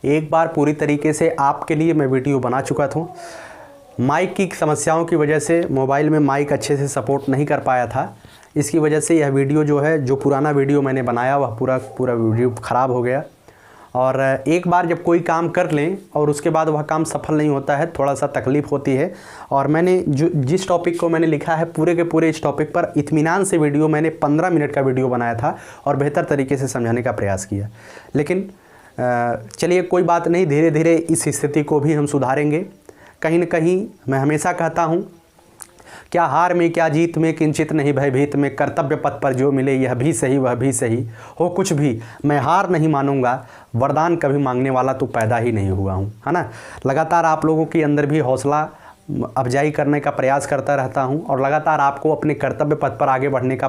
एक बार पूरी तरीके से आपके लिए मैं वीडियो बना चुका था। माइक की समस्याओं की वजह से मोबाइल में माइक अच्छे से सपोर्ट नहीं कर पाया था। इसकी वजह से यह वीडियो जो है, जो पुराना वीडियो मैंने बनाया वह पूरा वीडियो ख़राब हो गया। और एक बार जब कोई काम कर लें और उसके बाद वह काम सफल नहीं होता है, थोड़ा सा तकलीफ़ होती है। और मैंने जिस टॉपिक को मैंने लिखा है, पूरे के पूरे इस टॉपिक पर इत्मीनान से वीडियो मैंने 15 मिनट का वीडियो बनाया था और बेहतर तरीके से समझाने का प्रयास किया। लेकिन चलिए कोई बात नहीं, धीरे धीरे इस स्थिति को भी हम सुधारेंगे। कहीं न कहीं मैं हमेशा कहता हूँ, क्या हार में क्या जीत में किंचित नहीं भयभीत में, कर्तव्य पथ पर जो मिले यह भी सही वह भी सही, हो कुछ भी मैं हार नहीं मानूंगा, वरदान कभी मांगने वाला तो पैदा ही नहीं हुआ हूँ, है ना। लगातार आप लोगों के अंदर भी हौसला अफजाई करने का प्रयास करता रहता हूँ और लगातार आपको अपने कर्तव्य पथ पर आगे बढ़ने का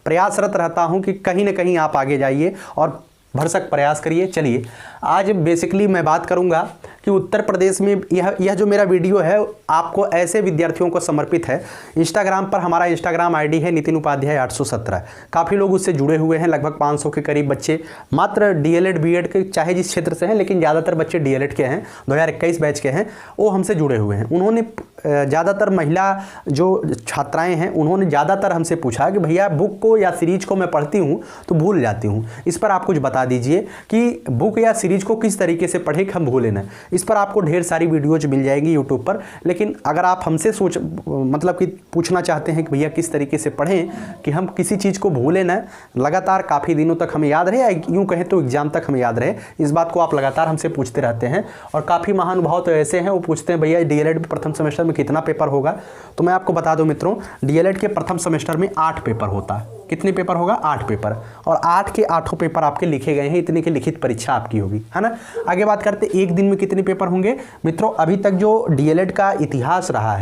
प्रयासरत रहता हूँ कि कहीं न कहीं आप आगे जाइए और भरसक प्रयास करिए। चलिए आज बेसिकली मैं बात करूंगा कि उत्तर प्रदेश में यह जो मेरा वीडियो है आपको ऐसे विद्यार्थियों को समर्पित है। इंस्टाग्राम पर हमारा इंस्टाग्राम आईडी है नितिन उपाध्याय 817। काफ़ी लोग उससे जुड़े हुए हैं, लगभग 500 के करीब बच्चे मात्र डीएलएड बीएड के चाहे जिस क्षेत्र से हैं, लेकिन ज़्यादातर बच्चे डीएलएड के हैं, 2021 बैच के हैं, वो हमसे जुड़े हुए हैं। उन्होंने ज़्यादातर महिला जो छात्राएँ हैं उन्होंने ज़्यादातर हमसे पूछा कि भैया बुक को या सीरीज को मैं पढ़ती हूँ तो भूल जाती हूँ, इस पर आप कुछ बता दीजिए कि बुक या सीरीज को किस तरीके से पढ़े कि हम भूलें ना। इस पर आपको ढेर सारी वीडियोज मिल जाएगी यूट्यूब पर। लेकिन अगर आप हमसे मतलब कि पूछना चाहते हैं कि भैया किस तरीके से पढ़ें कि हम किसी चीज़ को भूलें ना, लगातार काफ़ी दिनों तक हमें याद रहे, या यूँ कहें तो एग्जाम तक हमें याद रहे, इस बात को आप लगातार हमसे पूछते रहते हैं। और काफ़ी महानुभाव तो ऐसे हैं, वो पूछते हैं भैया डीएलएड प्रथम सेमेस्टर में कितना पेपर होगा। तो मैं आपको बता दूं मित्रों, डीएलएड के प्रथम सेमेस्टर में 8 पेपर होता है। कितने पेपर होगा? 8 पेपर। और 8 के 8 पेपर आपके लिखे गए हैं, इतनी की लिखित परीक्षा आपकी होगी, है ना। आगे बात करते एक दिन में कितने पेपर होंगे मित्रों। अभी तक जो डीएलएड का इतिहास रहा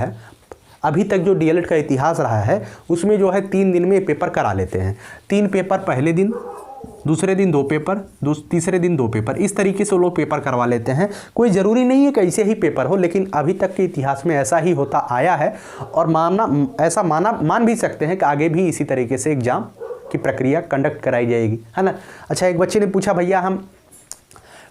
है, उसमें जो है 3 दिन में पेपर करा लेते हैं। 3 पेपर पहले दिन, दूसरे दिन 2 पेपर, तीसरे दिन 2 पेपर, इस तरीके से लोग पेपर करवा लेते हैं। कोई ज़रूरी नहीं है कि ऐसे ही पेपर हो, लेकिन अभी तक के इतिहास में ऐसा ही होता आया है और मान भी सकते हैं कि आगे भी इसी तरीके से एग्ज़ाम की प्रक्रिया कंडक्ट कराई जाएगी, है ना। अच्छा, एक बच्चे ने पूछा भैया हम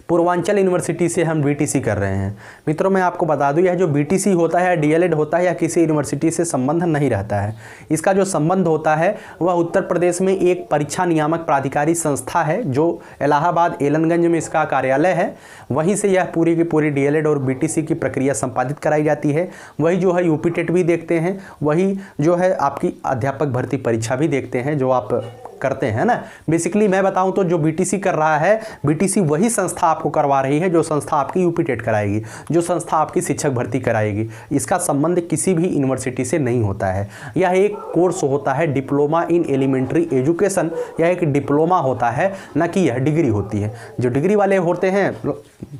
पूर्वांचल यूनिवर्सिटी से हम बीटीसी कर रहे हैं। मित्रों मैं आपको बता दूं, यह जो बीटीसी होता है या डीएलएड होता है, या किसी यूनिवर्सिटी से संबंध नहीं रहता है। इसका जो संबंध होता है वह उत्तर प्रदेश में एक परीक्षा नियामक प्राधिकारी संस्था है, जो इलाहाबाद एलनगंज में इसका कार्यालय है। वहीं से यह पूरी की पूरी डीएलएड और बीटीसी की प्रक्रिया संपादित कराई जाती है। वही जो है यूपी टेट भी देखते हैं, वही जो है आपकी अध्यापक भर्ती परीक्षा भी देखते हैं जो आप करते हैं ना। बेसिकली मैं बताऊं तो जो बीटीसी कर रहा है, बीटीसी वही संस्था आपको करवा रही है जो संस्था आपकी यूपी टेट कराएगी, जो संस्था आपकी शिक्षक भर्ती कराएगी। इसका संबंध किसी भी यूनिवर्सिटी से नहीं होता है। यह एक कोर्स होता है, डिप्लोमा इन एलिमेंट्री एजुकेशन। यह एक डिप्लोमा होता है, न कि यह डिग्री होती है। जो डिग्री वाले होते हैं,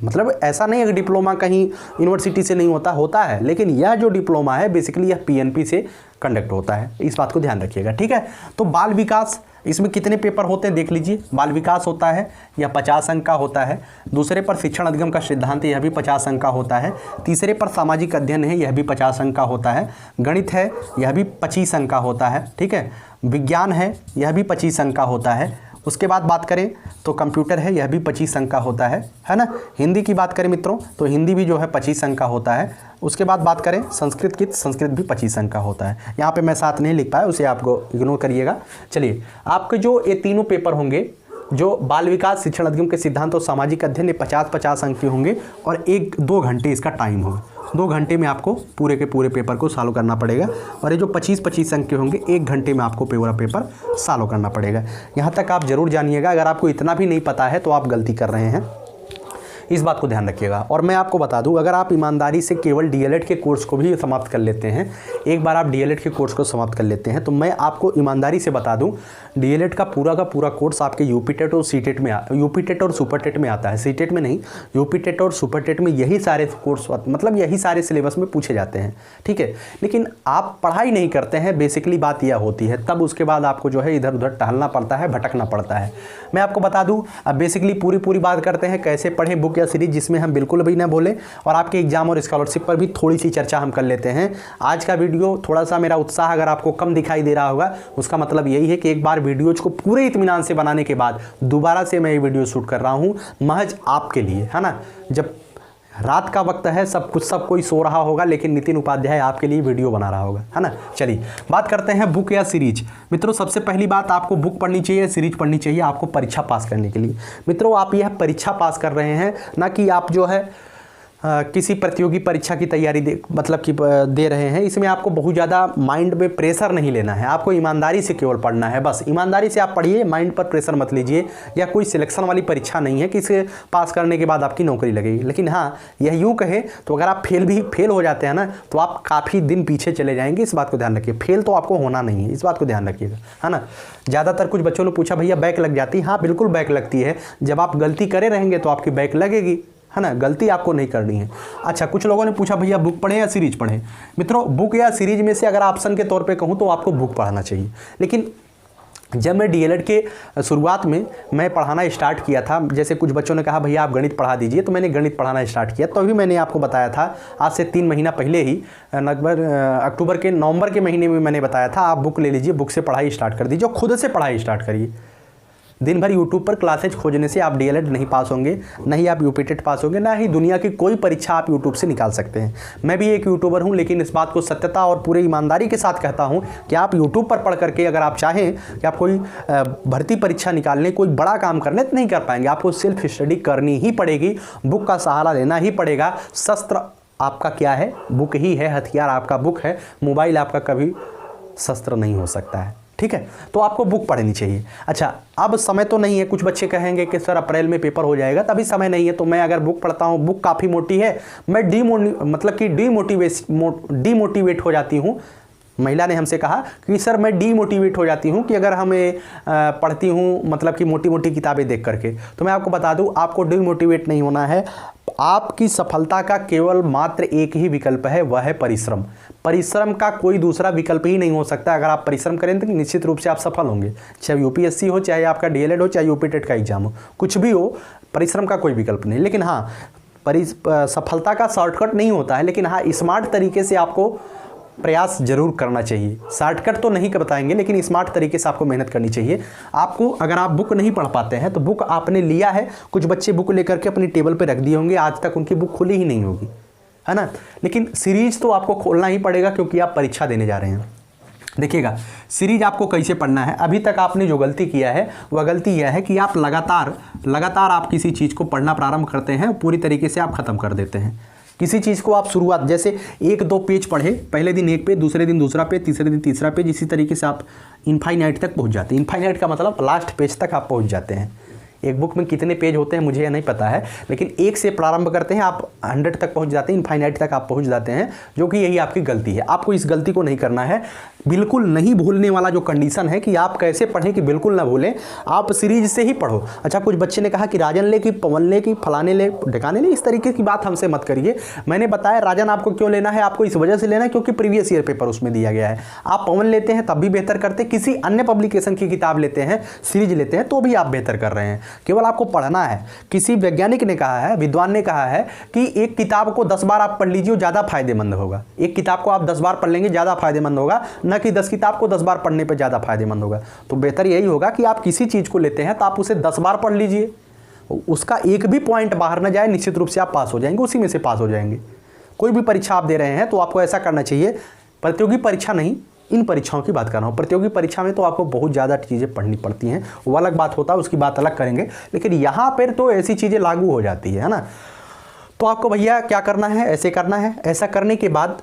मतलब ऐसा नहीं है कि डिप्लोमा कहीं यूनिवर्सिटी से नहीं होता है, लेकिन यह जो डिप्लोमा है बेसिकली यह पीएनपी से कंडक्ट होता है। इस बात को ध्यान रखिएगा, ठीक है। तो बाल विकास, इसमें कितने पेपर होते हैं देख लीजिए। बाल विकास होता है, यह 50 अंक का होता है। दूसरे पर शिक्षण अधिगम का सिद्धांत, यह भी 50 अंक का होता है। तीसरे पर सामाजिक अध्ययन है, यह भी 50 अंक का होता है। गणित है, यह भी 25 अंक का होता है, ठीक है। विज्ञान है, यह भी 25 अंक का होता है। उसके बाद बात करें तो कंप्यूटर है, यह भी 25 अंक का होता है ना। हिंदी की बात करें मित्रों तो हिंदी भी जो है 25 अंक का होता है। उसके बाद बात करें संस्कृत की, संस्कृत भी 25 अंक का होता है। यहाँ पे मैं 7 नहीं लिख पाया, उसे आपको इग्नोर करिएगा। चलिए, आपके जो ये तीनों पेपर होंगे, जो बाल विकास, शिक्षण अधिगम के सिद्धांत और सामाजिक अध्ययन, ये 50-50 अंक के होंगे और 1-2 घंटे इसका टाइम होगा। 2 घंटे में आपको पूरे के पूरे पेपर को सॉल्व करना पड़ेगा। और ये जो 25-25 अंक के होंगे, 1 घंटे में आपको पूरा पेपर सॉल्व करना पड़ेगा। यहाँ तक आप जरूर जानिएगा। अगर आपको इतना भी नहीं पता है तो आप गलती कर रहे हैं, इस बात को ध्यान रखिएगा। और मैं आपको बता दूं, अगर आप ईमानदारी से केवल डीएलएड के कोर्स को भी समाप्त कर लेते हैं, एक बार आप डीएलएड के कोर्स को समाप्त कर लेते हैं, तो मैं आपको ईमानदारी से बता दूं, डीएलएड का पूरा कोर्स आपके यूपी टेट और सीटेट में, यूपी टेट और सुपर टेट में आता है। सीटेट में नहीं, यूपी टेट और सुपर टेट में यही सारे कोर्स, मतलब यही सारे सिलेबस में पूछे जाते हैं, ठीक है। लेकिन आप पढ़ाई नहीं करते हैं, बेसिकली बात यह होती है। तब उसके बाद आपको जो है इधर उधर टहलना पड़ता है, भटकना पड़ता है। मैं आपको बता दूँ, अब बेसिकली पूरी बात करते हैं कैसे पढ़ें बुक बुक या सीरीज जिसमें हम बिल्कुल भी ना भूलें और आपके एग्जाम और स्कॉलरशिप पर भी थोड़ी सी चर्चा हम कर लेते हैं। आज का वीडियो थोड़ा सा मेरा उत्साह अगर आपको कम दिखाई दे रहा होगा, उसका मतलब यही है कि एक बार वीडियोज को पूरे इत्मीनान से बनाने के बाद दोबारा से मैं ये वीडियो शूट कर रहा हूँ महज आपके लिए, है ना। जब रात का वक्त है, सब कोई सो रहा होगा, लेकिन नितिन उपाध्याय आपके लिए वीडियो बना रहा होगा, है ना। चलिए बात करते हैं बुक या सीरीज। मित्रों सबसे पहली बात, आपको बुक पढ़नी चाहिए, सीरीज पढ़नी चाहिए आपको परीक्षा पास करने के लिए। मित्रों आप यह परीक्षा पास कर रहे हैं, ना कि आप जो है किसी प्रतियोगी परीक्षा की तैयारी दे रहे हैं। इसमें आपको बहुत ज़्यादा माइंड में प्रेशर नहीं लेना है, आपको ईमानदारी से केवल पढ़ना है, बस ईमानदारी से आप पढ़िए, माइंड पर प्रेशर मत लीजिए। या कोई सिलेक्शन वाली परीक्षा नहीं है कि इसे पास करने के बाद आपकी नौकरी लगेगी। लेकिन हाँ, यह यूँ कहें तो अगर आप फेल हो जाते हैं ना, तो आप काफ़ी दिन पीछे चले जाएंगे, इस बात को ध्यान रखिए। फेल तो आपको होना नहीं है, इस बात को ध्यान रखिएगा, है ना। ज़्यादातर कुछ बच्चों ने पूछा भैया बैक लग जाती है। हाँ बिल्कुल बैक लगती है, जब आप गलती करे रहेंगे तो आपकी बैक लगेगी, है ना। गलती आपको नहीं करनी है। अच्छा, कुछ लोगों ने पूछा भैया बुक पढ़ें या सीरीज पढ़ें। मित्रों बुक या सीरीज में से अगर ऑप्शन के तौर पे कहूँ तो आपको बुक पढ़ना चाहिए। लेकिन जब मैं डीएलएड के शुरुआत में मैं पढ़ाना स्टार्ट किया था, जैसे कुछ बच्चों ने कहा भैया आप गणित पढ़ा दीजिए, तो मैंने गणित पढ़ाना स्टार्ट किया। तो अभी मैंने आपको बताया था आज से 3 महीना पहले ही, लगभग नवंबर के महीने में मैंने बताया था आप बुक ले लीजिए, बुक से पढ़ाई स्टार्ट कर दीजिए, खुद से पढ़ाई स्टार्ट करिए। दिन भर यूट्यूब पर क्लासेज खोजने से आप डीएलएड नहीं पास होंगे, नहीं आप यूपीटेट पास होंगे, ना ही दुनिया की कोई परीक्षा आप यूट्यूब से निकाल सकते हैं। मैं भी एक यूट्यूबर हूं, लेकिन इस बात को सत्यता और पूरी ईमानदारी के साथ कहता हूं कि आप यूट्यूब पर पढ़ करके अगर आप चाहें कि आप कोई भर्ती परीक्षा निकाल लें, कोई बड़ा काम कर लें, तो नहीं कर पाएंगे। आपको सेल्फ स्टडी करनी ही पड़ेगी, बुक का सहारा लेना ही पड़ेगा। शस्त्र आपका क्या है? बुक ही है, हथियार आपका बुक है, मोबाइल आपका कभी शस्त्र नहीं हो सकता है, ठीक है। तो आपको बुक पढ़नी चाहिए। अच्छा, अब समय तो नहीं है, कुछ बच्चे कहेंगे कि सर अप्रैल में पेपर हो जाएगा, तभी समय नहीं है। तो मैं अगर बुक पढ़ता हूँ, बुक काफ़ी मोटी है, मैं डीमोटिवेट हो जाती हूँ। महिला ने हमसे कहा कि सर मैं डीमोटिवेट हो जाती हूँ कि अगर हमें पढ़ती हूँ मतलब कि मोटी मोटी किताबें देख करके। तो मैं आपको बता दूँ, आपको डीमोटिवेट नहीं होना है। आपकी सफलता का केवल मात्र एक ही विकल्प है, वह है परिश्रम। परिश्रम का कोई दूसरा विकल्प ही नहीं हो सकता। अगर आप परिश्रम करें तो निश्चित रूप से आप सफल होंगे, चाहे यूपीएससी हो, चाहे आपका डीएलएड हो, चाहे यूपीटेट का एग्जाम हो, कुछ भी हो, परिश्रम का कोई विकल्प नहीं। लेकिन हाँ, सफलता का शॉर्टकट नहीं होता है, लेकिन हाँ स्मार्ट तरीके से आपको प्रयास जरूर करना चाहिए। शॉर्टकट तो नहीं कर बताएंगे, लेकिन स्मार्ट तरीके से आपको मेहनत करनी चाहिए। आपको अगर आप बुक नहीं पढ़ पाते हैं तो बुक आपने लिया है, कुछ बच्चे बुक लेकर के अपनी टेबल पे रख दिए होंगे, आज तक उनकी बुक खुली ही नहीं होगी, है ना। लेकिन सीरीज तो आपको खोलना ही पड़ेगा, क्योंकि आप परीक्षा देने जा रहे हैं। देखिएगा सीरीज आपको कैसे पढ़ना है। अभी तक आपने जो गलती किया है वह गलती यह है कि आप लगातार आप किसी चीज़ को पढ़ना प्रारंभ करते हैं, पूरी तरीके से आप ख़त्म कर देते हैं। किसी चीज़ को आप शुरुआत, जैसे 1-2 पेज पढ़े, पहले दिन 1 पेज, दूसरे दिन दूसरा पेज, तीसरे दिन तीसरा पेज, इसी तरीके से आप इनफाइनाइट तक पहुंच जाते हैं। इनफाइनाइट का मतलब लास्ट पेज तक आप पहुंच जाते हैं। एक बुक में कितने पेज होते हैं मुझे यह नहीं पता है, लेकिन 1 से प्रारंभ करते हैं, आप 100 तक पहुंच जाते हैं, इनफाइनाइट तक आप पहुंच जाते हैं, जो कि यही आपकी गलती है। आपको इस गलती को नहीं करना है। बिल्कुल नहीं भूलने वाला जो कंडीशन है कि आप कैसे पढ़ें कि बिल्कुल ना भूलें, आप सीरीज से ही पढ़ो। अच्छा, कुछ बच्चे ने कहा कि राजन ले कि पवन ले कि फलाने ले ढकाने ले, इस तरीके की बात हमसे मत करिए। मैंने बताया राजन आपको क्यों लेना है, आपको इस वजह से लेना है क्योंकि प्रीवियस ईयर पेपर उसमें दिया गया है। आप पवन लेते हैं तब भी बेहतर करते, किसी अन्य पब्लिकेशन की किताब लेते हैं, सीरीज लेते हैं, तो भी आप बेहतर कर रहे हैं। केवल आपको पढ़ना है। किसी वैज्ञानिक ने कहा है, विद्वान ने कहा है कि एक किताब को 10 बार आप पढ़ लीजिए, ज़्यादा फायदेमंद होगा। एक किताब को आप 10 बार पढ़ लेंगे, ज़्यादा फायदेमंद होगा, न कि 10 किताब को 10 बार पढ़ने पर ज़्यादा फायदेमंद होगा। तो बेहतर यही होगा कि आप किसी चीज़ को लेते हैं तो आप उसे 10 बार पढ़ लीजिए, उसका एक भी पॉइंट बाहर न जाए, निश्चित रूप से आप पास हो जाएंगे, उसी में से पास हो जाएंगे। कोई भी परीक्षा आप दे रहे हैं तो आपको ऐसा करना चाहिए। प्रतियोगी परीक्षा नहीं, इन परीक्षाओं की बात कर रहा हूँ। प्रतियोगी परीक्षा में तो आपको बहुत ज़्यादा चीज़ें पढ़नी पड़ती हैं, वो अलग बात होता है, उसकी बात अलग करेंगे। लेकिन यहाँ पर तो ऐसी चीज़ें लागू हो जाती है ना। तो आपको भैया क्या करना है, ऐसे करना है। ऐसा करने के बाद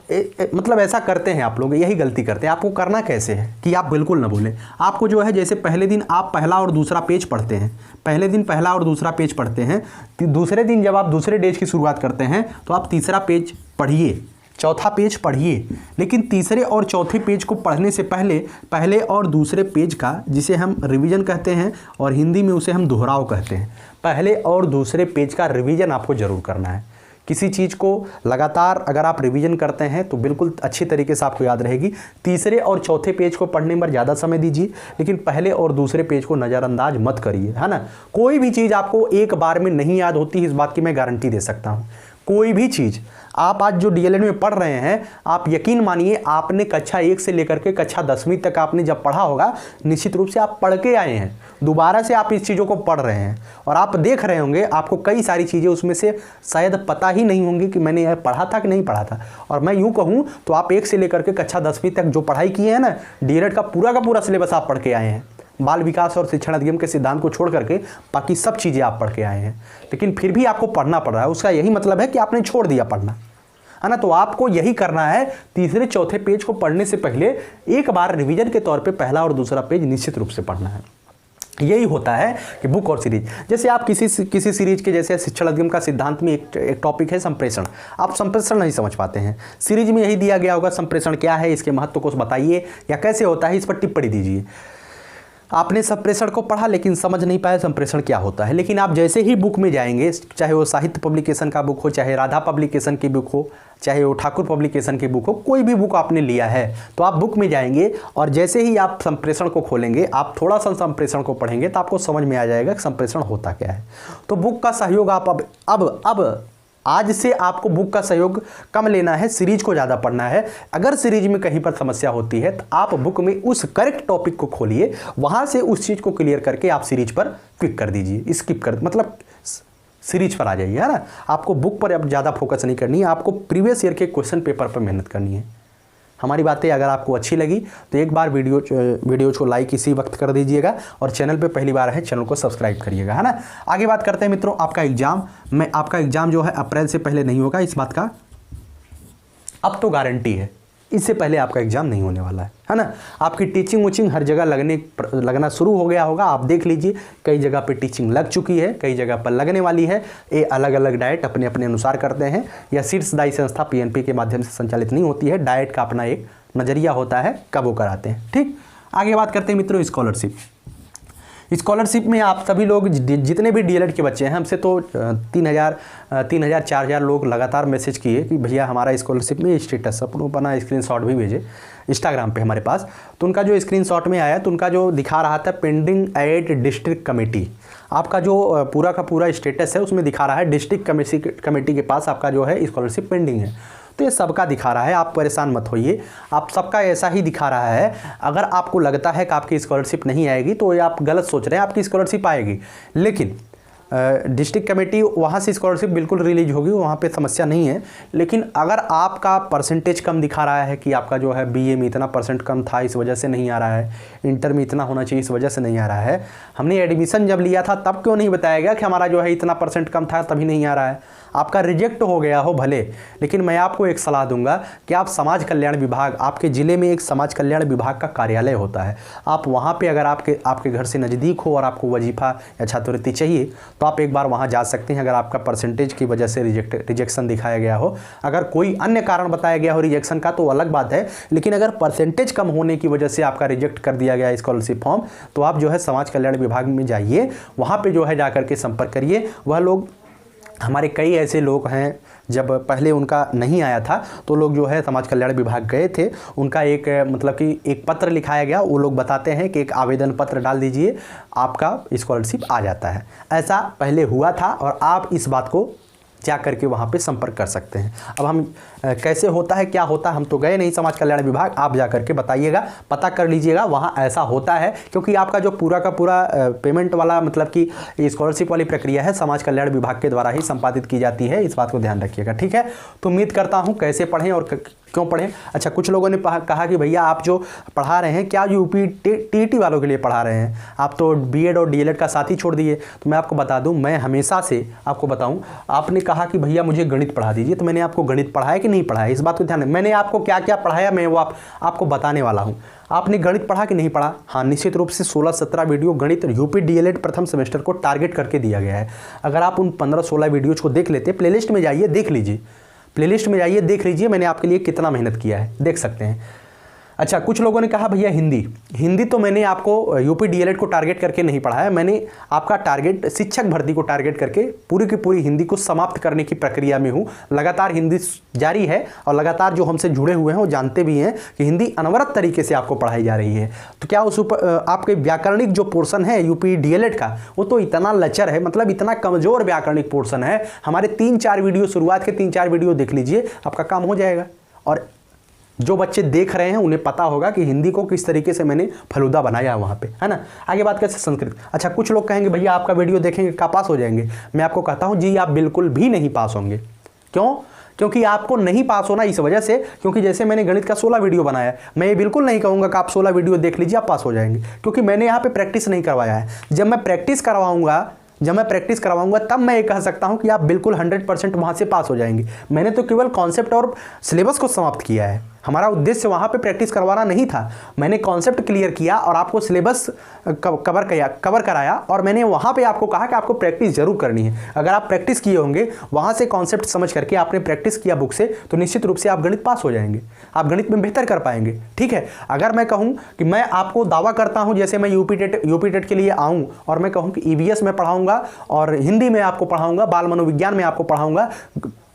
मतलब ऐसा करते हैं आप लोग, यही गलती करते हैं। आपको करना कैसे है कि आप बिल्कुल ना भूलें। आपको जो है, जैसे पहले दिन आप पहला और दूसरा पेज पढ़ते हैं, पहले दिन पहला और दूसरा पेज पढ़ते हैं, दूसरे दिन जब आप दूसरे डेज की शुरुआत करते हैं तो आप तीसरा पेज पढ़िए, चौथा पेज पढ़िए। लेकिन तीसरे और चौथे पेज को पढ़ने से पहले पहले और दूसरे पेज का, जिसे हम रिवीजन कहते हैं और हिंदी में उसे हम दोहराव कहते हैं, पहले और दूसरे पेज का रिवीजन आपको जरूर करना है। किसी चीज़ को लगातार अगर आप रिवीजन करते हैं तो बिल्कुल अच्छी तरीके से आपको याद रहेगी। तीसरे और चौथे पेज को पढ़ने में ज़्यादा समय दीजिए, लेकिन पहले और दूसरे पेज को नज़रअंदाज मत करिए, है ना। कोई भी चीज़ आपको एक बार में नहीं याद होती, इस बात की मैं गारंटी दे सकता हूँ। कोई भी चीज़ आप आज जो डीएलएड में पढ़ रहे हैं, आप यकीन मानिए आपने कक्षा 1 से लेकर के कक्षा 10वीं तक आपने जब पढ़ा होगा, निश्चित रूप से आप पढ़ के आए हैं, दोबारा से आप इस चीज़ों को पढ़ रहे हैं और आप देख रहे होंगे आपको कई सारी चीज़ें उसमें से शायद पता ही नहीं होंगी कि मैंने यह पढ़ा था कि नहीं पढ़ा था। और मैं यूँ कहूँ तो आप 1 से लेकर के कक्षा 10वीं तक जो पढ़ाई की है ना, डीएलएड का पूरा सिलेबस आप पढ़ के आए हैं। बाल विकास और शिक्षण अधिगम के सिद्धांत को छोड़ करके बाकी सब चीज़ें आप पढ़ के आए हैं, लेकिन फिर भी आपको पढ़ना पड़ रहा है। उसका यही मतलब है कि आपने छोड़ दिया पढ़ना, है ना। तो आपको यही करना है, तीसरे चौथे पेज को पढ़ने से पहले एक बार रिवीजन के तौर पे पहला और दूसरा पेज निश्चित रूप से पढ़ना है। यही होता है कि बुक और सीरीज, जैसे आप किसी सीरीज के, जैसे शिक्षण अधिगम का सिद्धांत में एक टॉपिक है संप्रेषण, आप संप्रेषण नहीं समझ पाते हैं, सीरीज में यही दिया गया होगा संप्रेषण क्या है, इसके महत्व को बताइए या कैसे होता है, इस पर टिप्पणी दीजिए। आपने संप्रेषण को पढ़ा लेकिन समझ नहीं पाए संप्रेषण क्या होता है, लेकिन आप जैसे ही बुक में जाएंगे, चाहे वो साहित्य पब्लिकेशन का बुक हो, चाहे राधा पब्लिकेशन की बुक हो, चाहे वो ठाकुर पब्लिकेशन की बुक हो, कोई भी बुक आपने लिया है तो आप बुक में जाएंगे और जैसे ही आप संप्रेषण को खोलेंगे, आप थोड़ा सा संप्रेषण को पढ़ेंगे तो आपको समझ में आ जाएगा कि संप्रेषण होता क्या है। तो बुक का सहयोग आप अब आज से आपको बुक का सहयोग कम लेना है, सीरीज को ज़्यादा पढ़ना है। अगर सीरीज में कहीं पर समस्या होती है तो आप बुक में उस करेक्ट टॉपिक को खोलिए, वहाँ से उस चीज़ को क्लियर करके आप सीरीज पर क्लिक कर दीजिए, स्किप कर, मतलब सीरीज पर आ जाइए, है ना। आपको बुक पर अब ज़्यादा फोकस नहीं करनी है, आपको प्रीवियस ईयर के क्वेश्चन पेपर पर मेहनत करनी है। हमारी बातें अगर आपको अच्छी लगी तो एक बार वीडियो को लाइक इसी वक्त कर दीजिएगा और चैनल पे पहली बार है चैनल को सब्सक्राइब करिएगा, है ना। आगे बात करते हैं मित्रों, आपका एग्जाम जो है अप्रैल से पहले नहीं होगा, इस बात का अब तो गारंटी है। इससे पहले आपका एग्जाम नहीं होने वाला है ना। आपकी टीचिंग उचिंग हर जगह लगना शुरू हो गया होगा, आप देख लीजिए, कई जगह पे टीचिंग लग चुकी है, कई जगह पर लगने वाली है। ये अलग अलग डाइट अपने अपने अनुसार करते हैं, या शीर्षदायी संस्था पीएनपी के माध्यम से संचालित नहीं होती है, डाइट का अपना एक नज़रिया होता है कब वो कराते हैं। ठीक, आगे बात करते हैं मित्रों स्कॉलरशिप में आप सभी लोग जितने भी डीएलएड के बच्चे हैं, हमसे तो 3000 4000 लोग लगातार मैसेज किए कि भैया हमारा स्कॉलरशिप में स्टेटस, अपनों अपना स्क्रीनशॉट भी भेजे इंस्टाग्राम पे हमारे पास। तो उनका जो स्क्रीनशॉट में आया तो उनका जो दिखा रहा था पेंडिंग एट डिस्ट्रिक्ट कमेटी, आपका जो पूरा का पूरा स्टेटस है उसमें दिखा रहा है डिस्ट्रिक्ट कमेटी के पास आपका जो है स्कॉलरशिप पेंडिंग है। तो ये सबका दिखा रहा है, आप परेशान मत होइए, आप सबका ऐसा ही दिखा रहा है। अगर आपको लगता है कि आपकी स्कॉलरशिप नहीं आएगी तो ये आप गलत सोच रहे हैं, आपकी स्कॉलरशिप आएगी, लेकिन डिस्ट्रिक्ट कमेटी वहाँ से स्कॉलरशिप बिल्कुल रिलीज होगी, वहाँ पे समस्या नहीं है। लेकिन अगर आपका परसेंटेज कम दिखा रहा है कि आपका जो है बीए में इतना परसेंट कम था इस वजह से नहीं आ रहा है, इंटर में इतना होना चाहिए इस वजह से नहीं आ रहा है, हमने एडमिशन जब लिया था तब क्यों नहीं बताया गया कि हमारा जो है इतना परसेंट कम था तभी नहीं आ रहा है, आपका रिजेक्ट हो गया हो भले, लेकिन मैं आपको एक सलाह दूंगा कि आप समाज कल्याण विभाग, आपके ज़िले में एक समाज कल्याण विभाग का कार्यालय होता है, आप वहाँ पे अगर आपके घर से नज़दीक हो और आपको वजीफ़ा या छात्रवृत्ति चाहिए तो आप एक बार वहाँ जा सकते हैं। अगर आपका परसेंटेज की वजह से रिजेक्शन दिखाया गया हो, अगर कोई अन्य कारण बताया गया हो रिजेक्शन का तो अलग बात है, लेकिन अगर परसेंटेज कम होने की वजह से आपका रिजेक्ट कर दिया गया स्कॉलरशिप फॉर्म, तो आप जो है समाज कल्याण विभाग में जाइए, वहाँ पर जो है जा करके संपर्क करिए। वह लोग, हमारे कई ऐसे लोग हैं जब पहले उनका नहीं आया था तो लोग जो है समाज कल्याण विभाग गए थे, उनका एक मतलब कि एक पत्र लिखाया गया, वो लोग बताते हैं कि एक आवेदन पत्र डाल दीजिए आपका स्कॉलरशिप आ जाता है। ऐसा पहले हुआ था और आप इस बात को जा करके वहाँ पे संपर्क कर सकते हैं। अब हम कैसे होता है क्या होता है, हम तो गए नहीं समाज कल्याण विभाग, आप जा करके बताइएगा, पता कर लीजिएगा वहाँ ऐसा होता है, क्योंकि आपका जो पूरा का पूरा पेमेंट वाला मतलब कि स्कॉलरशिप वाली प्रक्रिया है समाज कल्याण विभाग के द्वारा ही संपादित की जाती है, इस बात को ध्यान रखिएगा। ठीक है, तो उम्मीद करता हूँ कैसे पढ़ें और क्यों पढ़ें। अच्छा, कुछ लोगों ने कहा कि भैया आप जो पढ़ा रहे हैं क्या यूपी टीईटी वालों के लिए पढ़ा रहे हैं, आप तो बीएड और डीएलएड का साथ ही छोड़ दिए। तो मैं आपको बता दूं, मैं हमेशा से आपको बताऊं, आपने कहा कि भैया मुझे गणित पढ़ा दीजिए, तो मैंने आपको गणित पढ़ाया कि नहीं पढ़ाया, इस बात को ध्यान, मैंने आपको क्या क्या पढ़ाया मैं वो आपको बताने वाला हूँ। आपने गणित पढ़ा कि नहीं पढ़ा? हाँ, निश्चित रूप से 16-17 वीडियो गणित यूपी डीएलएड प्रथम सेमेस्टर को टारगेट करके दिया गया है। अगर आप उन 15-16 वीडियोज़ को देख लेते, प्लेलिस्ट में जाइए देख लीजिए, प्लेलिस्ट में जाइए देख लीजिए मैंने आपके लिए कितना मेहनत किया है, देख सकते हैं। अच्छा, कुछ लोगों ने कहा भैया हिंदी तो मैंने आपको यूपी डीएलएड को टारगेट करके नहीं पढ़ा है, मैंने आपका टारगेट शिक्षक भर्ती को टारगेट करके पूरी की पूरी हिंदी को समाप्त करने की प्रक्रिया में हूँ। लगातार हिंदी जारी है और लगातार जो हमसे जुड़े हुए हैं वो जानते भी हैं कि हिंदी अनवरत तरीके से आपको पढ़ाई जा रही है। तो क्या उस आपके व्याकरणिक जो पोर्शन है यूपी डीएलएड का वो तो इतना लचर है, मतलब इतना कमजोर व्याकरणिक पोर्शन है। हमारे 3-4 वीडियो, शुरुआत के 3-4 वीडियो देख लीजिए, आपका काम हो जाएगा। और जो बच्चे देख रहे हैं उन्हें पता होगा कि हिंदी को किस तरीके से मैंने फलूदा बनाया वहाँ पे, है ना। आगे बात कैसे संस्कृत। अच्छा, कुछ लोग कहेंगे भैया आपका वीडियो देखेंगे क्या पास हो जाएंगे। मैं आपको कहता हूँ जी, आप बिल्कुल भी नहीं पास होंगे। क्यों? क्योंकि आपको नहीं पास होना इस वजह से, क्योंकि जैसे मैंने गणित का 16 वीडियो बनाया, मैं ये बिल्कुल नहीं कहूँगा कि आप 16 वीडियो देख लीजिए आप पास हो जाएंगे, क्योंकि मैंने यहाँ पे प्रैक्टिस नहीं करवाया है। जब मैं प्रैक्टिस करवाऊंगा तब मैं ये कह सकता हूं कि आप बिल्कुल 100% वहां से पास हो जाएंगे। मैंने तो केवल कॉन्सेप्ट और सिलेबस को समाप्त किया है। हमारा उद्देश्य वहाँ पे प्रैक्टिस करवाना नहीं था। मैंने कॉन्सेप्ट क्लियर किया और आपको सिलेबस कवर कराया, और मैंने वहाँ पे आपको कहा कि आपको प्रैक्टिस जरूर करनी है। अगर आप प्रैक्टिस किए होंगे वहाँ से कॉन्सेप्ट समझ करके आपने प्रैक्टिस किया बुक से, तो निश्चित रूप से आप गणित पास हो जाएंगे, आप गणित में बेहतर कर पाएंगे। ठीक है, अगर मैं कहूँ कि मैं आपको दावा करता हूँ, जैसे मैं यूपी टेट के लिए आऊँ और मैं कहूँ कि ईवीएस में पढ़ाऊँगा और हिंदी में आपको पढ़ाऊँगा, बाल मनोविज्ञान में आपको पढ़ाऊँगा,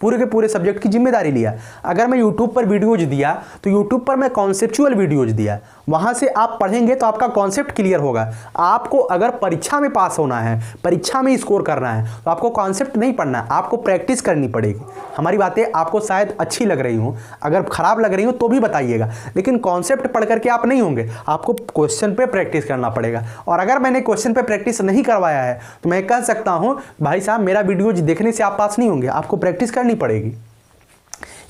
पूरे के पूरे सब्जेक्ट की जिम्मेदारी लिया। अगर मैं YouTube पर वीडियोज दिया तो YouTube पर मैं कॉन्सेप्चुअल वीडियोज दिया, वहाँ से आप पढ़ेंगे तो आपका कॉन्सेप्ट क्लियर होगा। आपको अगर परीक्षा में पास होना है, परीक्षा में स्कोर करना है, तो आपको कॉन्सेप्ट नहीं पढ़ना है, आपको प्रैक्टिस करनी पड़ेगी। हमारी बातें आपको शायद अच्छी लग रही हों, अगर खराब लग रही हो तो भी बताइएगा, लेकिन कॉन्सेप्ट पढ़ करके आप नहीं होंगे, आपको क्वेश्चन पे प्रैक्टिस करना पड़ेगा। और अगर मैंने क्वेश्चन पे प्रैक्टिस नहीं करवाया है तो मैं कह सकता हूँ भाई साहब मेरा वीडियोज देखने से आप पास नहीं होंगे, आपको प्रैक्टिस करनी पड़ेगी।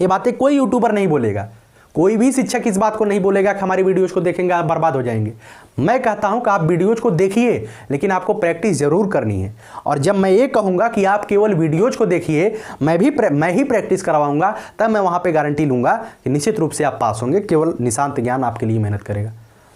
ये बातें कोई यूट्यूबर नहीं बोलेगा, कोई भी शिक्षक इस बात को नहीं बोलेगा कि हमारी वीडियोज को देखेंगे आप बर्बाद हो जाएंगे। मैं कहता हूं कि आप वीडियोज को देखिए, लेकिन आपको प्रैक्टिस जरूर करनी है। और जब मैं ये कहूंगा कि आप केवल वीडियोज को देखिए, मैं ही प्रैक्टिस करवाऊंगा, तब मैं वहां पे गारंटी लूंगा कि निश्चित रूप से आप पास होंगे। केवल निशांत ज्ञान आपके लिए मेहनत करेगा।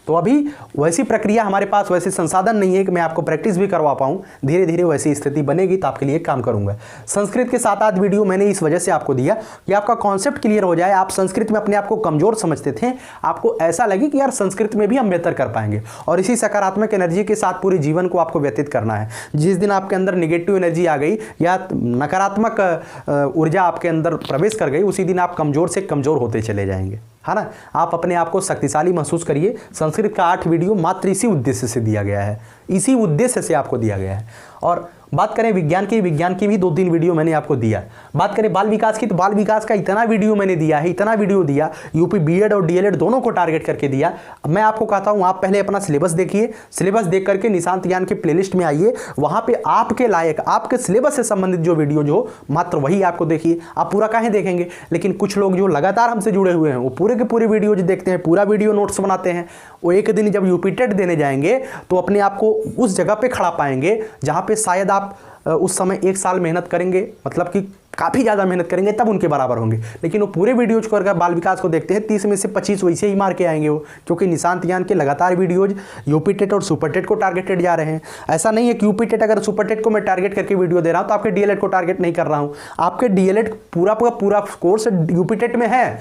तो अभी वैसी प्रक्रिया हमारे पास, वैसे संसाधन नहीं है कि मैं आपको प्रैक्टिस भी करवा पाऊँ। धीरे धीरे वैसी स्थिति बनेगी तो आपके लिए काम करूँगा। संस्कृत के 7-8 वीडियो मैंने इस वजह से आपको दिया कि आपका कॉन्सेप्ट क्लियर हो जाए। आप संस्कृत में अपने आप को कमज़ोर समझते थे, आपको ऐसा लगे कि यार संस्कृत में भी हम बेहतर कर पाएंगे, और इसी सकारात्मक एनर्जी के साथ पूरे जीवन को आपको व्यतीत करना है। जिस दिन आपके अंदर निगेटिव एनर्जी आ गई या नकारात्मक ऊर्जा आपके अंदर प्रवेश कर गई, उसी दिन आप कमज़ोर से कमज़ोर होते चले जाएंगे, है ना। आप अपने आप को शक्तिशाली महसूस करिए। संस्कृत का 8 वीडियो मात्र इसी उद्देश्य से दिया गया है, इसी उद्देश्य से आपको दिया गया है। और बात करें विज्ञान की भी 2-3 वीडियो मैंने आपको दिया। बात करें बाल विकास की, तो बाल विकास का इतना वीडियो मैंने दिया है, इतना वीडियो दिया, यूपी बीएड और डीएलएड दोनों को टारगेट करके दिया। मैं आपको कहता हूँ आप पहले अपना सिलेबस देखिए, सिलेबस देख करके निशांत ज्ञान के प्लेलिस्ट में आइए, वहाँ पे आपके लायक, आपके सिलेबस से संबंधित जो वीडियो जो मात्र वही आपको देखिए। आप पूरा काहे देखेंगे? लेकिन कुछ लोग जो लगातार हमसे जुड़े हुए हैं वो पूरे के पूरे वीडियो जो देखते हैं, पूरा वीडियो नोट्स बनाते हैं, वो एक दिन जब यूपी टेट देने जाएंगे तो अपने आप को उस जगह पे खड़ा पाएंगे जहाँ पे शायद आप उस समय 1 साल मेहनत करेंगे, मतलब कि काफ़ी ज़्यादा मेहनत करेंगे, तब उनके बराबर होंगे। लेकिन वो पूरे वीडियोज को अगर बाल विकास को देखते हैं 30 में से 25 वैसे ही मार के आएंगे वो, क्योंकि निशांत ज्ञान के लगातार वीडियोज यूपी टेट और सुपर टेट को टारगेटेड जा रहे हैं। ऐसा नहीं है कि यूपी टेट अगर सुपर टेट को मैं टारगेट करके वीडियो दे रहा हूँ तो आपके डीएलएड को टारगेट नहीं कर रहा हूँ। आपके डीएलएड पूरा कोर्स यूपी टेट में है,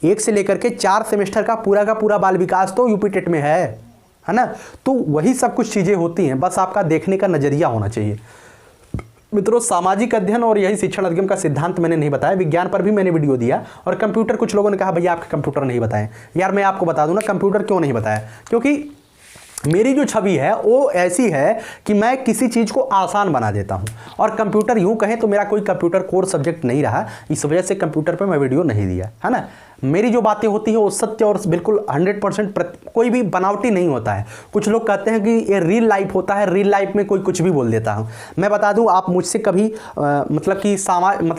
1 से लेकर के 4 सेमेस्टर का पूरा बाल विकास तो यूपी टेट में है ना। तो वही सब कुछ चीज़ें होती हैं, बस आपका देखने का नज़रिया होना चाहिए। मित्रों, सामाजिक अध्ययन और यही शिक्षण अधिगम का सिद्धांत मैंने नहीं बताया, विज्ञान पर भी मैंने वीडियो दिया। और कंप्यूटर, कुछ लोगों ने कहा भैया आपके कंप्यूटर नहीं बताएं। यार मैं आपको बता दूं ना कंप्यूटर क्यों नहीं बताया, क्योंकि मेरी जो छवि है वो ऐसी है कि मैं किसी चीज़ को आसान बना देता हूं, और कंप्यूटर यूं कहें तो मेरा कोई कंप्यूटर कोर सब्जेक्ट नहीं रहा, इस वजह से कंप्यूटर पे मैं वीडियो नहीं दिया, है ना। मेरी जो बातें होती है वो सत्य और बिल्कुल 100% कोई भी बनावटी नहीं होता है। कुछ लोग कहते हैं कि ये रियल लाइफ होता है, रियल लाइफ में कोई कुछ भी बोल देता हूँ। मैं बता दूँ, आप मुझसे कभी मतलब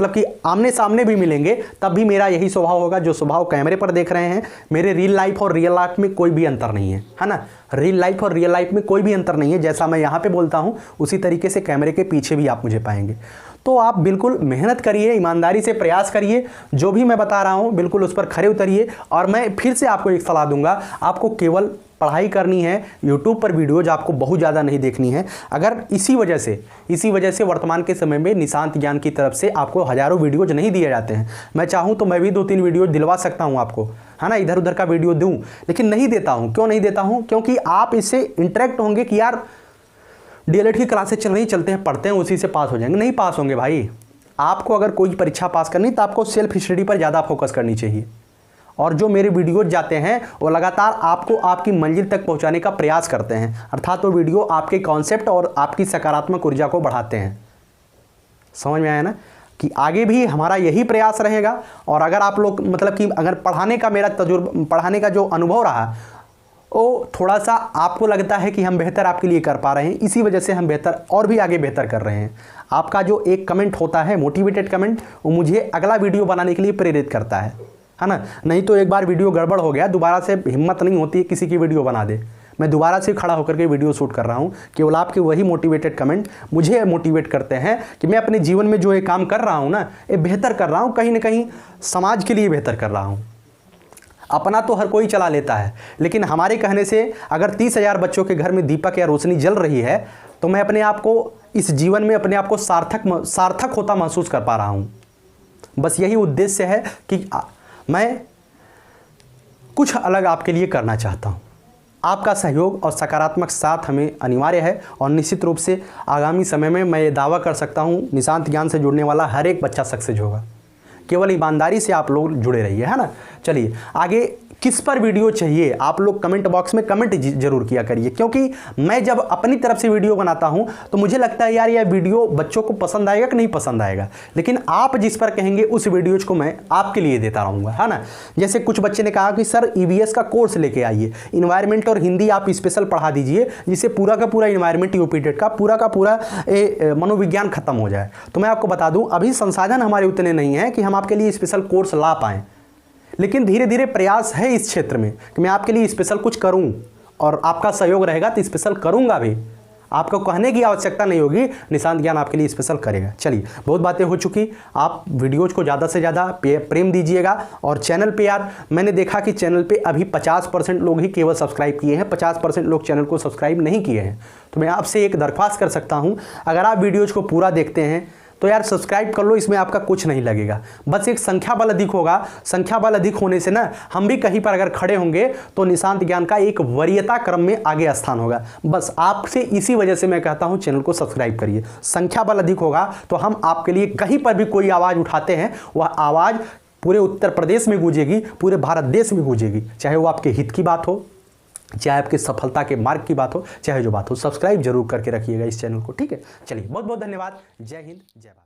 कि आमने सामने भी मिलेंगे तब भी मेरा यही स्वभाव होगा जो स्वभाव कैमरे पर देख रहे हैं। मेरे रियल लाइफ और रियल लाइफ में कोई भी अंतर नहीं है ना। रियल लाइफ और रियल लाइफ में कोई भी अंतर नहीं है। जैसा मैं यहाँ पे बोलता हूँ उसी तरीके से कैमरे के पीछे भी आप मुझे पाएंगे। तो आप बिल्कुल मेहनत करिए, ईमानदारी से प्रयास करिए, जो भी मैं बता रहा हूँ बिल्कुल उस पर खरे उतरिए। और मैं फिर से आपको एक सलाह दूंगा, आपको केवल पढ़ाई करनी है, यूट्यूब पर वीडियोज आपको बहुत ज़्यादा नहीं देखनी है। अगर इसी वजह से वर्तमान के समय में निशांत ज्ञान की तरफ से आपको हज़ारों वीडियोज नहीं दिए जाते हैं। मैं चाहूँ तो मैं भी 2-3 वीडियो दिलवा सकता हूँ आपको, है ना, इधर उधर का वीडियो दूँ, लेकिन नहीं देता हूँ। क्यों नहीं देता हूँ? क्योंकि आप इससे इंटरेक्ट होंगे कि यार डीएलएड की क्लासेस चल रही, चलते हैं, पढ़ते हैं, उसी से पास हो जाएंगे। नहीं पास होंगे भाई। आपको अगर कोई परीक्षा पास करनी तो आपको सेल्फ स्टडी पर ज़्यादा फोकस करनी चाहिए। और जो मेरे वीडियोज जाते हैं वो लगातार आपको आपकी मंजिल तक पहुंचाने का प्रयास करते हैं, अर्थात वो वीडियो आपके कॉन्सेप्ट और आपकी सकारात्मक ऊर्जा को बढ़ाते हैं। समझ में आया ना कि आगे भी हमारा यही प्रयास रहेगा। और अगर आप लोग मतलब कि अगर पढ़ाने का मेरा तजुर्बा, पढ़ाने का जो अनुभव रहा वो थोड़ा सा आपको लगता है कि हम बेहतर आपके लिए कर पा रहे हैं, इसी वजह से हम बेहतर और भी आगे बेहतर कर रहे हैं। आपका जो एक कमेंट होता है मोटिवेटेड कमेंट, वो मुझे अगला वीडियो बनाने के लिए प्रेरित करता है ना। नहीं तो एक बार वीडियो गड़बड़ हो गया, दोबारा से हिम्मत नहीं होती है किसी की वीडियो बना दे। मैं दोबारा से खड़ा होकर के वीडियो शूट कर रहा हूँ। केवल आपके वही मोटिवेटेड कमेंट मुझे मोटिवेट करते हैं कि मैं अपने जीवन में जो ये काम कर रहा हूँ ना, ये बेहतर कर रहा हूँ, कहीं ना कहीं समाज के लिए बेहतर कर रहा हूँ। अपना तो हर कोई चला लेता है, लेकिन हमारे कहने से अगर 30,000 बच्चों के घर में दीपक या रोशनी जल रही है तो मैं अपने आप को इस जीवन में अपने आप को सार्थक होता महसूस कर पा रहा हूँ। बस यही उद्देश्य है कि मैं कुछ अलग आपके लिए करना चाहता हूँ। आपका सहयोग और सकारात्मक साथ हमें अनिवार्य है और निश्चित रूप से आगामी समय में मैं ये दावा कर सकता हूँ, निशांत ज्ञान से जुड़ने वाला हर एक बच्चा सक्सेस होगा। केवल ईमानदारी से आप लोग जुड़े रहिए, है ना। चलिए आगे किस पर वीडियो चाहिए आप लोग कमेंट बॉक्स में कमेंट जरूर किया करिए, क्योंकि मैं जब अपनी तरफ से वीडियो बनाता हूं तो मुझे लगता है यार यह वीडियो बच्चों को पसंद आएगा कि नहीं पसंद आएगा, लेकिन आप जिस पर कहेंगे उस वीडियोज को मैं आपके लिए देता रहूँगा, है ना। जैसे कुछ बच्चे ने कहा कि सर ईवीएस का कोर्स लेके आइए, इन्वायरमेंट और हिंदी आप स्पेशल पढ़ा दीजिए जिससे पूरा का पूरा इन्वायरमेंट यूपीटेट का पूरा का पूरा मनोविज्ञान खत्म हो जाए। तो मैं आपको बता दूँ अभी संसाधन हमारे उतने नहीं हैं कि हम आपके लिए स्पेशल कोर्स ला पाएँ, लेकिन धीरे धीरे प्रयास है इस क्षेत्र में कि मैं आपके लिए स्पेशल कुछ करूं, और आपका सहयोग रहेगा तो स्पेशल करूंगा भी। आपको कहने की आवश्यकता नहीं होगी, निशांत ज्ञान आपके लिए स्पेशल करेगा। चलिए बहुत बातें हो चुकी, आप वीडियोज को ज़्यादा से ज़्यादा प्रेम दीजिएगा। और चैनल पे यार मैंने देखा कि चैनल पे अभी 50% लोग ही केवल सब्सक्राइब किए हैं, 50% लोग चैनल को सब्सक्राइब नहीं किए हैं। तो मैं आपसे एक दरख्वास्त कर सकता हूँ, अगर आप वीडियोज़ को पूरा देखते हैं तो यार सब्सक्राइब कर लो, इसमें आपका कुछ नहीं लगेगा। बस एक संख्या बल अधिक होगा, संख्या बल अधिक होने से ना हम भी कहीं पर अगर खड़े होंगे तो निशांत ज्ञान का एक वरीयता क्रम में आगे स्थान होगा। बस आपसे इसी वजह से मैं कहता हूं चैनल को सब्सक्राइब करिए। संख्या बल अधिक होगा तो हम आपके लिए कहीं पर भी कोई आवाज़ उठाते हैं वह आवाज़ पूरे उत्तर प्रदेश में गूंजेगी, पूरे भारत देश में गूंजेगी, चाहे वो आपके हित की बात हो, चाहे आपकी सफलता के मार्ग की बात हो, चाहे जो बात हो। सब्सक्राइब जरूर करके रखिएगा इस चैनल को, ठीक है। चलिए बहुत बहुत धन्यवाद। जय हिंद, जय भारत।